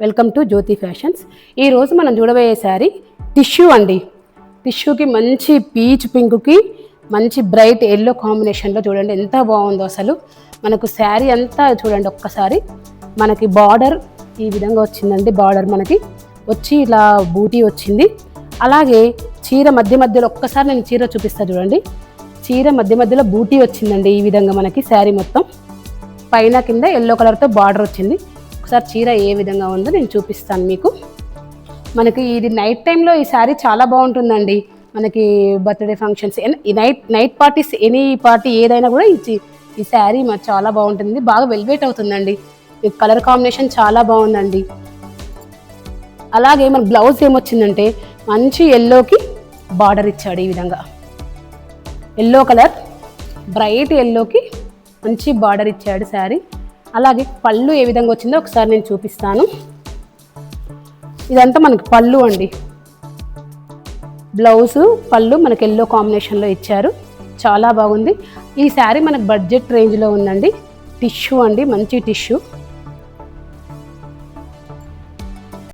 Welcome to Jyothi fashions. ఈరోజు మనం చూడబోయే శారీ టిష్యూ అండి. టిష్యూకి మంచి పీచ్ పింక్కి మంచి బ్రైట్ ఎల్లో కాంబినేషన్లో చూడండి ఎంత బాగుందో. అసలు మనకు శారీ అంతా చూడండి ఒక్కసారి. మనకి బార్డర్ ఈ విధంగా వచ్చిందండి. బార్డర్ మనకి వచ్చి ఇలా బూటీ వచ్చింది. అలాగే చీర మధ్య మధ్యలో ఒక్కసారి నేను చీర చూపిస్తాను చూడండి. చీర మధ్య మధ్యలో బూటీ వచ్చిందండి. ఈ విధంగా మనకి శారీ మొత్తం పైన కింద ఎల్లో కలర్తో బార్డర్ వచ్చింది. ఒకసారి చీర ఏ విధంగా ఉందో నేను చూపిస్తాను మీకు. మనకి ఇది నైట్ టైంలో ఈ శారీ చాలా బాగుంటుందండి. మనకి birthday functions, night parties, any party ఏదైనా కూడా ఈ శారీ చాలా బాగుంటుంది. బాగా వెల్వేట్ అవుతుందండి. ఈ కలర్ కాంబినేషన్ చాలా బాగుందండి. అలాగే మన బ్లౌజ్ ఏమొచ్చిందంటే మంచి ఎల్లోకి బార్డర్ ఇచ్చాడు. ఈ విధంగా ఎల్లో కలర్, బ్రైట్ ఎల్లోకి మంచి బార్డర్ ఇచ్చాడు శారీ. అలాగే పళ్ళు ఏ విధంగా వచ్చిందో ఒకసారి నేను చూపిస్తాను. ఇదంతా మనకి పళ్ళు అండి. బ్లౌజు పళ్ళు మనకి ఎల్లో కాంబినేషన్లో ఇచ్చారు. చాలా బాగుంది. ఈ శారీ మనకు బడ్జెట్ రేంజ్లో ఉందండి. టిష్యూ అండి, మంచి టిష్యూ.